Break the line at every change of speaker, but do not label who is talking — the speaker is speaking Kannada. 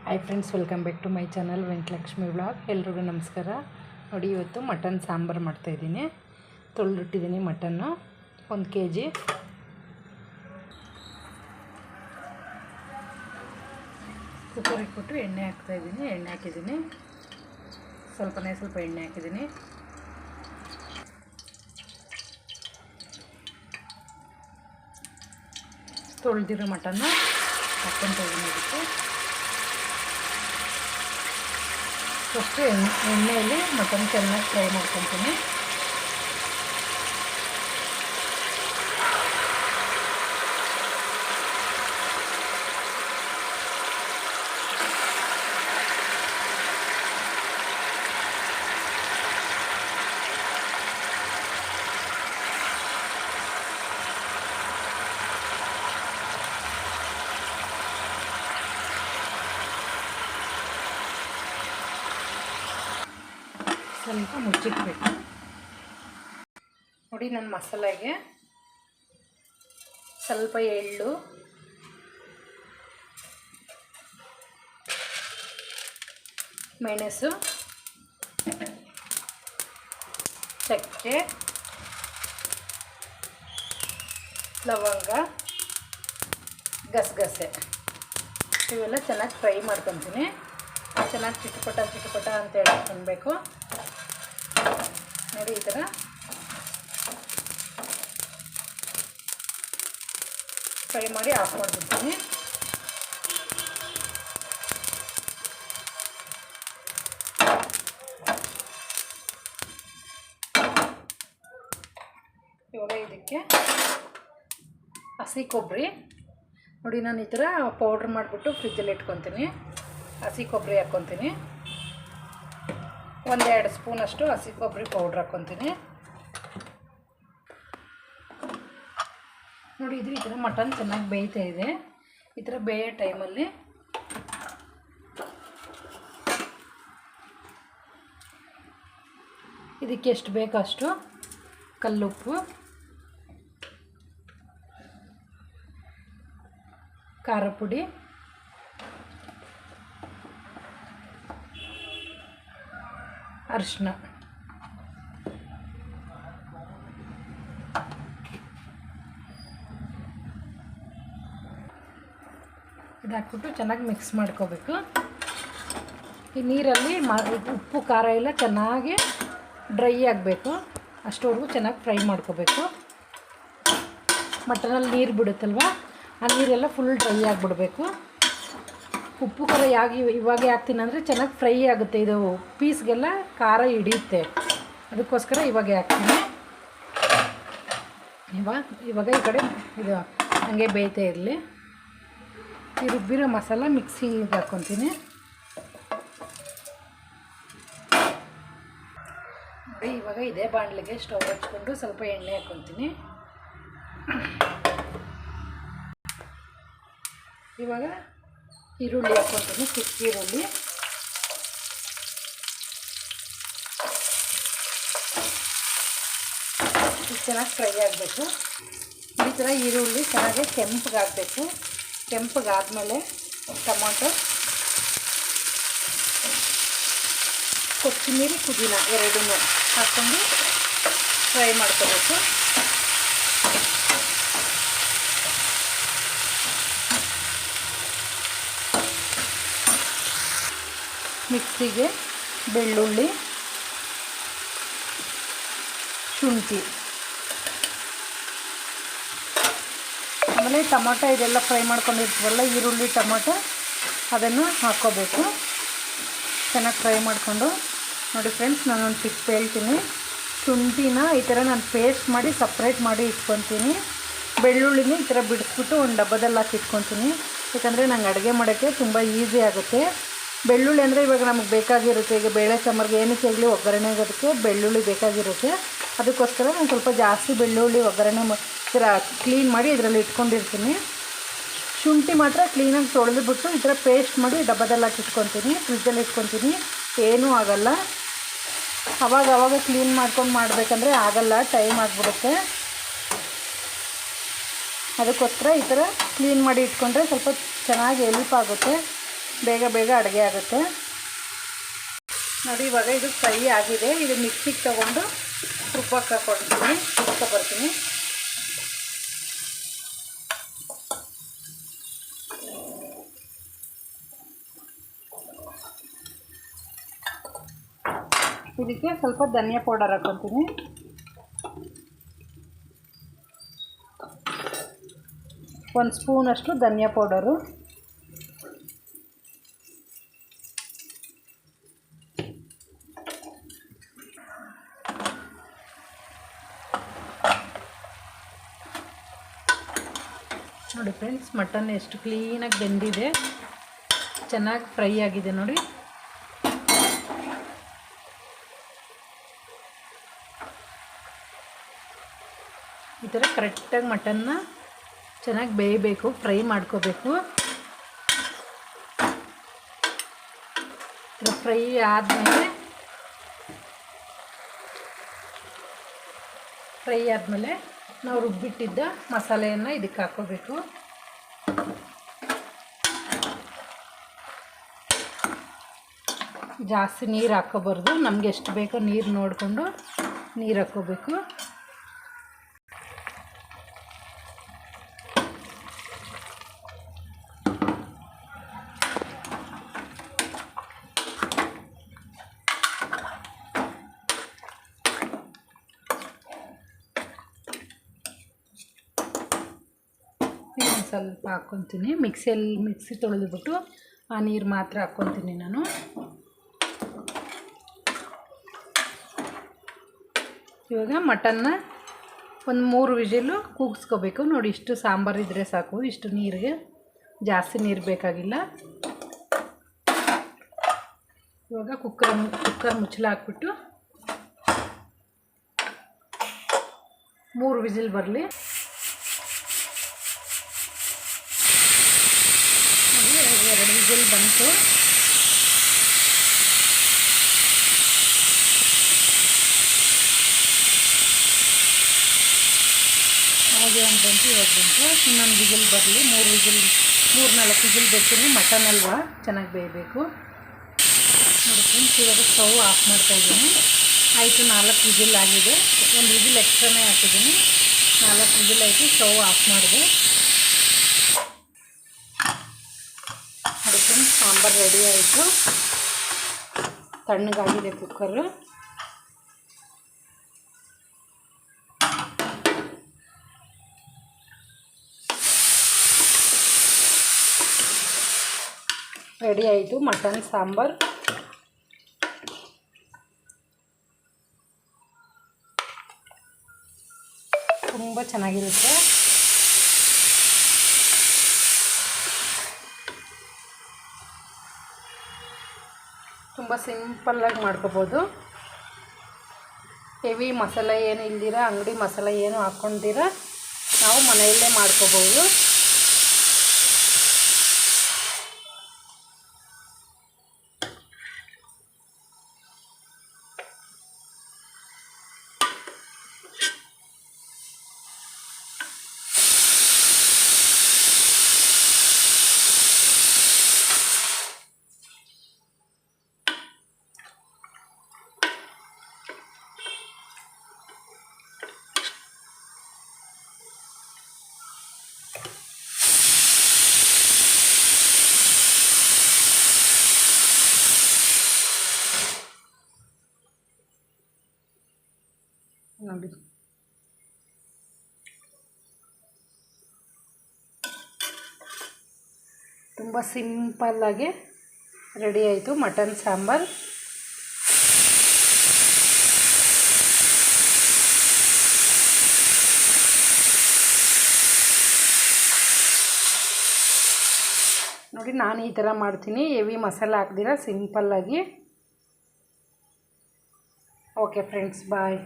Hi friends, welcome back to my channel Venkatalakshmi vlog. ಎಲ್ರಿಗೂ ನಮಸ್ಕಾರ. ನೋಡಿ, ಇವತ್ತು ಮಟನ್ ಸಾಂಬಾರು ಮಾಡ್ತಾಯಿದ್ದೀನಿ. ತೊಳೆದಿಟ್ಟಿದ್ದೀನಿ ಮಟನ್ನು 1 kg. ಕುಕ್ಕರ್ ಇಟ್ಬಿಟ್ಟು ಎಣ್ಣೆ ಹಾಕ್ತಾಯಿದ್ದೀನಿ. ಎಣ್ಣೆ ಹಾಕಿದ್ದೀನಿ, ಸ್ವಲ್ಪ ಎಣ್ಣೆ ಹಾಕಿದ್ದೀನಿ. ತೊಳೆದಿರೋ ಮಟನ್ನು ಹಾಕ್ಕೊಳ್ತಾಯಿದ್ದೀನಿ. ಅದಕ್ಕೆ ಫಸ್ಟು ಎಣ್ಣೆಯಲ್ಲಿ ಮಟನ್ ಚೆನ್ನಾಗಿ ಫ್ರೈ ಮಾಡ್ಕೊತೀನಿ. ಸ್ವಲ್ಪ ಮುಚ್ಚಿಟ್ಬೇಕು. ನೋಡಿ, ನನ್ನ ಮಸಾಲೆಗೆ ಸ್ವಲ್ಪ ಎಳ್ಳು, ಮೆಣಸು, ಚಕ್ಕೆ, ಲವಂಗ, ಗಸಗಸೆ ಇವೆಲ್ಲ ಚೆನ್ನಾಗಿ ಫ್ರೈ ಮಾಡ್ಕೊತೀನಿ. ಚೆನ್ನಾಗಿ ಚಿಟಪಟ ಅಂತ ಹೇಳ್ಕೊಳ್ಬೇಕು. ನೋಡಿ, ಈ ಥರ ಫ್ರೈ ಮಾಡಿ ಆಫ್ ಮಾಡಿಬಿಡ್ತೀನಿ. ಇವಾಗ ಇದಕ್ಕೆ ಹಸಿ ಕೊಬ್ಬರಿ, ನೋಡಿ ನಾನು ಈ ಥರ ಪೌಡ್ರ್ ಮಾಡಿಬಿಟ್ಟು ಫ್ರಿಜ್ಜಲ್ಲಿ ಇಟ್ಕೊತೀನಿ. ಹಸಿ ಕೊಬ್ಬರಿ ಹಾಕ್ಕೊತೀನಿ. 1-2 ಸ್ಪೂನಷ್ಟು ಹಸಿ ಕೊಬ್ಬರಿ ಪೌಡ್ರ್ ಹಾಕ್ಕೊತೀನಿ. ನೋಡಿ, ಈ ಥರ ಮಟನ್ ಚೆನ್ನಾಗಿ ಬೇಯ್ತಾ ಇದೆ. ಈ ಥರ ಬೇಯೋ ಟೈಮಲ್ಲಿ ಇದಕ್ಕೆ ಎಷ್ಟು ಬೇಕೋ ಅಷ್ಟು ಕಲ್ಲುಪ್ಪು, ಖಾರ ಪುಡಿ, ಅರಿಶಿನ, ಇದಾಕ್ಬಿಟ್ಟು ಚೆನ್ನಾಗಿ ಮಿಕ್ಸ್ ಮಾಡ್ಕೋಬೇಕು. ಈ ನೀರಲ್ಲಿ ಉಪ್ಪು ಖಾರ ಎಲ್ಲ ಚೆನ್ನಾಗಿ ಡ್ರೈ ಆಗಬೇಕು. ಅಷ್ಟವರೆಗೂ ಚೆನ್ನಾಗಿ ಫ್ರೈ ಮಾಡ್ಕೋಬೇಕು. ಮಟನಲ್ಲಿ ನೀರು ಬಿಡುತ್ತಲ್ವ, ಆ ನೀರೆಲ್ಲ ಫುಲ್ ಡ್ರೈ ಆಗಿಬಿಡಬೇಕು. ಉಪ್ಪು ಖಾರ ಇವಾಗ ಹಾಕ್ತೀನಿ ಅಂದರೆ ಚೆನ್ನಾಗಿ ಫ್ರೈ ಆಗುತ್ತೆ. ಇದು ಪೀಸ್ಗೆಲ್ಲ ಖಾರ ಹಿಡಿಯುತ್ತೆ, ಅದಕ್ಕೋಸ್ಕರ ಇವಾಗ ಹಾಕ್ತೀನಿ. ಇವಾಗ ಈ ಕಡೆ ಇದು ಹಾಗೆ ಬೇಯ್ತಾ ಇರಲಿ. ಈ ರುಬ್ಬಿರೋ ಮಸಾಲ ಮಿಕ್ಸಿಗೆ ಹಾಕ್ಕೊತೀನಿ. ಇವಾಗ ಇದೇ ಬಾಣಲೆಗೆ ಸ್ಟವ್ ಹಚ್ಕೊಂಡು ಸ್ವಲ್ಪ ಎಣ್ಣೆ ಹಾಕ್ಕೊತೀನಿ. ಇವಾಗ ಈರುಳ್ಳಿ ಹಾಕ್ಕೊತೀನಿ, ಚಿಕ್ಕ ಈರುಳ್ಳಿ. ಇದು ಚೆನ್ನಾಗಿ ಫ್ರೈ ಆಗಬೇಕು. ಈ ಥರ ಈರುಳ್ಳಿ ಚೆನ್ನಾಗಿ ಕೆಂಪಗಾಗಬೇಕು. ಕೆಂಪಗಾದ್ಮೇಲೆ ಟೊಮೊಟೊ, ಕೊತ್ತಂಬರಿ, ಪುದೀನ ಎರಡನ್ನೂ ಹಾಕ್ಕೊಂಡು ಫ್ರೈ ಮಾಡ್ಕೋಬೇಕು. ಮಿಕ್ಸಿಗೆ ಬೆಳ್ಳುಳ್ಳಿ, ಶುಂಠಿ, ಆಮೇಲೆ ಟೊಮೊಟೊ ಇದೆಲ್ಲ ಫ್ರೈ ಮಾಡ್ಕೊಂಡಿರ್ತೀವಲ್ಲ, ಈರುಳ್ಳಿ ಟೊಮೊಟೊ ಅದನ್ನು ಹಾಕ್ಕೋಬೇಕು. ಚೆನ್ನಾಗಿ ಫ್ರೈ ಮಾಡಿಕೊಂಡು, ನೋಡಿ ಫ್ರೆಂಡ್ಸ್, ನಾನೊಂದು ಟಿಪ್ ಹೇಳ್ತೀನಿ. ಶುಂಠಿನ ಈ ಥರ ನಾನು ಪೇಸ್ಟ್ ಮಾಡಿ ಸಪ್ರೇಟ್ ಮಾಡಿ ಇಟ್ಕೊತೀನಿ. ಬೆಳ್ಳುಳ್ಳಿನ ಈ ಥರ ಬಿಡಿಸ್ಬಿಟ್ಟು ಒಂದು ಡಬ್ಬದಲ್ಲಿ ಹಾಕಿ ಇಟ್ಕೊತೀನಿ. ಯಾಕಂದರೆ ನಂಗೆ ಅಡುಗೆ ಮಾಡೋಕ್ಕೆ ತುಂಬ ಈಸಿ ಆಗುತ್ತೆ. ಬೆಳ್ಳುಳ್ಳಿ ಅಂದರೆ ಇವಾಗ ನಮಗೆ ಬೇಕಾಗಿರುತ್ತೆ. ಈಗ ಬೇಳೆ ಸಾಂಬಾರಿಗೆ ಏನಕ್ಕೆ ಆಗಲಿ ಒಗ್ಗರಣೆ ಆಗೋದಕ್ಕೆ ಬೆಳ್ಳುಳ್ಳಿ ಬೇಕಾಗಿರುತ್ತೆ. ಅದಕ್ಕೋಸ್ಕರ ನಾನು ಸ್ವಲ್ಪ ಜಾಸ್ತಿ ಬೆಳ್ಳುಳ್ಳಿ ಒಗ್ಗರಣೆ ಈ ಥರ ಕ್ಲೀನ್ ಮಾಡಿ ಇದರಲ್ಲಿ ಇಟ್ಕೊಂಡಿರ್ತೀನಿ. ಶುಂಠಿ ಮಾತ್ರ ಕ್ಲೀನಾಗಿ ತೊಳೆದುಬಿಟ್ಟು ಈ ಥರ ಪೇಸ್ಟ್ ಮಾಡಿ ಡಬ್ಬದಲ್ಲಿ ಹಾಕಿ ಇಟ್ಕೊತೀನಿ, ಫ್ರಿಜ್ಜಲ್ಲಿ ಇಟ್ಕೊತೀನಿ. ಏನೂ ಆಗೋಲ್ಲ. ಅವಾಗ ಕ್ಲೀನ್ ಮಾಡ್ಕೊಂಡು ಮಾಡಬೇಕಂದ್ರೆ ಆಗೋಲ್ಲ, ಟೈಮ್ ಆಗಿಬಿಡುತ್ತೆ. ಅದಕ್ಕೋಸ್ಕರ ಈ ಥರ ಕ್ಲೀನ್ ಮಾಡಿ ಇಟ್ಕೊಂಡ್ರೆ ಸ್ವಲ್ಪ ಚೆನ್ನಾಗಿ ಹೆಲ್ಪ್ ಆಗುತ್ತೆ. ಬೇಗ ಬೇಗ ಅಡುಗೆ ಆಗುತ್ತೆ ನೋಡಿ. ಇವಾಗ ಇದು ಫ್ರೈ ಆಗಿದೆ. ಇದು ಮಿಕ್ಸಿಗೆ ತೊಗೊಂಡು ರುಬ್ಬಕ್ಕೆ ಹಾಕ್ಕೊಡ್ತೀನಿ, ಬರ್ತೀನಿ. ಇದಕ್ಕೆ ಸ್ವಲ್ಪ ಧನಿಯಾ ಪೌಡರ್ ಹಾಕ್ಕೊತೀನಿ. ಒಂದು ಸ್ಪೂನಷ್ಟು ಧನಿಯಾ ಪೌಡರು, ನೋಡಿ ಫ್ರೆಂಡ್ಸ್, ಮಟನ್ ಎಷ್ಟು ಕ್ಲೀನಾಗಿ ಬೆಂದಿದೆ, ಚೆನ್ನಾಗಿ ಫ್ರೈ ಆಗಿದೆ ನೋಡಿ. ಈ ಥರ ಕರೆಕ್ಟಾಗಿ ಮಟನ್ನ ಚೆನ್ನಾಗಿ ಬೇಯಬೇಕು, ಫ್ರೈ ಮಾಡ್ಕೋಬೇಕು. ಫ್ರೈ ಆದಮೇಲೆ ನಾವು ರುಬ್ಬಿಟ್ಟಿದ್ದ ಮಸಾಲೆಯನ್ನು ಇದಕ್ಕೆ ಹಾಕ್ಕೋಬೇಕು. ಜಾಸ್ತಿ ನೀರು ಹಾಕ್ಕೋಬಾರ್ದು, ನಮಗೆ ಎಷ್ಟು ಬೇಕೋ ನೀರು ನೋಡಿಕೊಂಡು ನೀರು ಹಾಕ್ಕೋಬೇಕು. ಸ್ವಲ್ಪ ಹಾಕ್ಕೊತೀನಿ. ಮಿಕ್ಸಿ ತೊಳೆದುಬಿಟ್ಟು ಆ ನೀರು ಮಾತ್ರ ಹಾಕ್ಕೊತೀನಿ ನಾನು. ಇವಾಗ ಮಟನ್ನ ಒಂದು 3 ವಿಜಿಲು ಕೂಗಿಸ್ಕೋಬೇಕು ನೋಡಿ. ಇಷ್ಟು ಸಾಂಬಾರು ಇದ್ದರೆ ಸಾಕು, ಇಷ್ಟು ನೀರಿಗೆ, ಜಾಸ್ತಿ ನೀರು ಬೇಕಾಗಿಲ್ಲ. ಇವಾಗ ಕುಕ್ಕರ್ ಮುಚ್ಚಳ ಹಾಕ್ಬಿಟ್ಟು 3 ವಿಜಿಲ್ ಬರಲಿ. ಎರಡು ವಿಜಿಲ್ ಬಂತು. ಹಾಗೆ ಒಂದು ಬಂತು, ಇವಾಗ ಬಂತು. ಇನ್ನೊಂದು ವಿಜಿಲ್ ಬರಲಿ. 3-4 ವಿಜಿಲ್ ಬರ್ತೀನಿ. ಮಟನ್ ಅಲ್ವಾ, ಚೆನ್ನಾಗಿ ಬೇಯಬೇಕು ನೋಡಿ ಫ್ರೆಂಡ್ಸ್. ಇವಾಗ ಸ್ಟವ್ ಆಫ್ ಮಾಡ್ತಾಯಿದ್ದೀನಿ. ಆಯಿತು, 4 ವಿಜಿಲ್ ಆಗಿದೆ. ಒಂದು ವಿಜಿಲ್ ಎಕ್ಸ್ಟ್ರಾನೇ ಹಾಕಿದ್ದೀನಿ. 4 ವಿಜಿಲ್ ಆಯಿತು, ಸ್ಟವ್ ಆಫ್ ಮಾಡಿದೆ. ಅದಕ್ಕೆ ಸಾಂಬಾರು ರೆಡಿ ಆಯಿತು. ತಣ್ಣಗಾಗಿದೆ ಕುಕ್ಕರು. ರೆಡಿ ಆಯಿತು ಮಟನ್ ಸಾಂಬಾರು. ತುಂಬ ಚೆನ್ನಾಗಿರುತ್ತೆ. ತುಂಬ ಸಿಂಪಲ್ಲಾಗಿ ಮಾಡ್ಕೋಬೋದು. ಹೆವಿ ಮಸಾಲೆ ಏನು ಇಲ್ದಿರ, ಅಂಗಡಿ ಮಸಾಲೆ ಏನು ಹಾಕ್ಕೊಂಡಿರ ನಾವು ಮನೆಯಲ್ಲೇ ಮಾಡ್ಕೋಬೋದು. ನೋಡಿ ತುಂಬ ಸಿಂಪಲ್ಲಾಗಿ ರೆಡಿ ಆಯಿತು ಮಟನ್ ಸಾಂಬಾರು. ನೋಡಿ ನಾನು ಈ ಥರ ಮಾಡ್ತೀನಿ, ಹೆವಿ ಮಸಾಲೆ ಹಾಕ್ದಿರ ಸಿಂಪಲ್ಲಾಗಿ. ಓಕೆ ಫ್ರೆಂಡ್ಸ್, ಬಾಯ್.